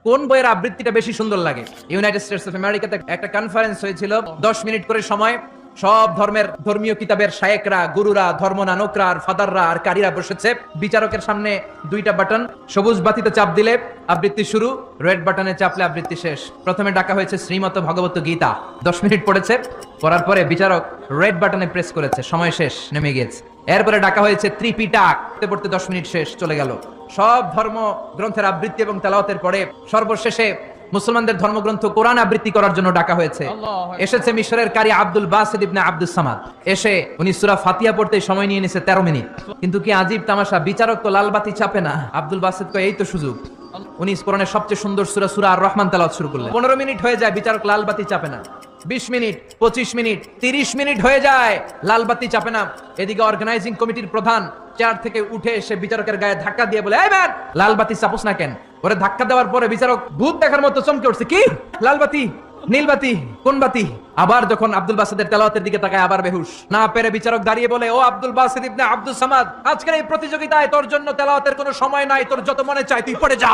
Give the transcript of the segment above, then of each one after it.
কোন বইয়ের আবৃত্তিটা বেশি সুন্দর লাগে? ইউনাইটেড স্টেটস অফ আমেরিকাতে একটা কনফারেন্স হয়েছিল, 10 মিনিট করে সময়। সব ধর্মের ধর্মীয় কিতাবের শায়েকরা, গুরুরা, ধর্মনানকরা আর ফাদাররা আর কারীরা বসেছে। বিচারকের সামনে দুইটা বাটন, সবুজ বাতিতে চাপ দিলে আবৃত্তি শুরু, রেড বাটনে চাপলে আবৃত্তি শেষ। প্রথমে ডাকা হয়েছে শ্রীমত ভগবত গীতা, 10 মিনিট পড়েছে। পড়ার পরে বিচারক রেড বাটনে প্রেস করেছে, সময় শেষ, নেমে গিয়েছে। এরপরে ডাকা হয়েছে ত্রিপিটক, পড়তে পড়তে 10 মিনিট শেষ, চলে গেল। সব ধর্ম গ্রন্থের আবৃত্তি এবং তেলাওয়াতের পরে সর্বশেষে মুসলমানদের ধর্মগ্রন্থ কোরআন আবৃত্তি করার জন্য ডাকা হয়েছে। এসেছে মিশরের কারি আব্দুল বাসিত ইবনে আব্দুস সামাদ। এসে উনি সূরা ফাতিহা পড়তে সময় নিয়ে নিয়েছে 13 মিনিট। কিন্তু কি আজীব তামাশা, বিচারক তো লাল বাতি চাপে না। আব্দুল বাসিত কয় এই তো সুযোগ। উনি কোরআনের সবচেয়ে সুন্দর সূরা আর রহমান তেলাওয়াত শুরু করলেন। 15 মিনিট হয়ে যায়, বিচারক লাল বাতি চাপে না। 20 মিনিট, 25 মিনিট, 30 মিনিট হয়ে যায়, লাল বাতি চাপে না। এদিকে অর্গানাইজিং কমিটির প্রধান চেয়ার থেকে উঠে এসে বিচারকের গায়ে ধাক্কা দিয়ে বলে, এই ম্যান, লাল বাতি চাপোস না কেন? ওরে ধাক্কা দেওয়ার পরে বিচারক ভূত দেখার মতো চমকে উঠছে, কি লাল বাতি, নীল বাতি, কোন বাতি? আবার যখন আব্দুল বাসিদের তেলাওয়াতের দিকে তাকায়, আবার বেহুশ। না পেরে বিচারক দাঁড়িয়ে বলে, ও আব্দুল বাসিত ইবনে আব্দুস সামাদ, আজকের এই প্রতিযোগিতায় তোর জন্য তেলাওয়াতের কোনো সময় নাই, তোর যত মনে চায় তুই পড়ে যা।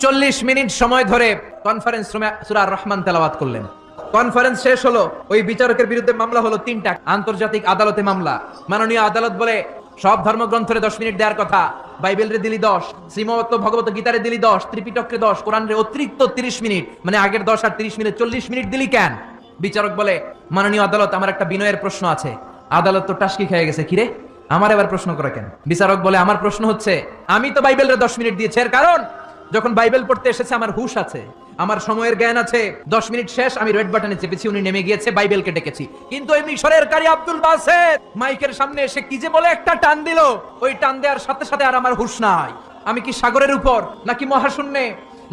40 মিনিট সময় ধরে কনফারেন্স রুমে সূরা আর রহমান তেলাওয়াত করলেন। কনফারেন্স শেষ হলো, ওই বিচারকের বিরুদ্ধে মামলা হলো 3টা, আন্তর্জাতিক আদালতে মামলা। মাননীয় আদালত বলে, সব ধর্মগ্রন্থরে 10 মিনিট দেওয়ার কথা, বাইবেলরে দিলি 10, শ্রীমত ভগবত গীতারে দিলি 10, ত্রিপিটককে 10, কোরআনের অতিরিক্ত 30 মিনিট, মানে আগের 10 আর 30 মিনিট 40 মিনিট দিলি কেন? বিচারক বলে, মাননীয় আদালত, আমার একটা বিনয়ের প্রশ্ন আছে। আদালত তো টাসকি খেয়ে গেছে, কিরে আমার এবার প্রশ্ন করে কেন? বিচারক বলে, আমার প্রশ্ন হচ্ছে, আমি তো বাইবেলরে 10 মিনিট দিয়েছি, এর কারণ যখন বাইবেল পড়তে এসেছে আমার হুশ আছে, আমার সময়ের জ্ঞান আছে। 10 মিনিট শেষ, আমি রেড বাটনে চেপেছি, উনি নেমে গিয়েছে, বাইবেলকে ডেকেছি। কিন্তু ওই মিশরের কারি আব্দুল বাসিত মাইকের সামনে এসে কি যে বলে একটা টান দিল, ওই টান দেওয়ার সাথে সাথে আর আমার হুশ নাই। আমি কি সাগরের উপর, নাকি মহাশূন্যে,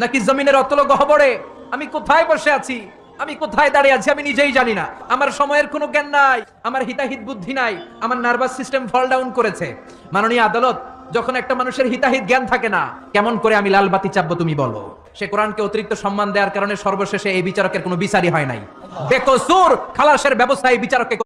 নাকি জমিনের অতল গহ্বরে? আমি কোথায় বসে আছি, আমি কোথায় দাঁড়িয়ে আছি, আমি নিজেই জানি না। আমার সময়ের কোনো জ্ঞান নাই, আমার হিতাহিত বুদ্ধি নাই, আমার নার্ভাস সিস্টেম ফল ডাউন করেছে। মাননীয় আদালত, যখন একটা মানুষের হিতাহিত জ্ঞান থাকে না, কেমন করে আমি লাল বাতি চাপবো তুমি বলো? সে কোরআনকে অতিরিক্ত সম্মান দেওয়ার কারণে সর্বশেষে এই বিচারকের কোনো বিচারই হয় নাই। বেকসুর খালাসের ব্যবস্থা এই বিচারককে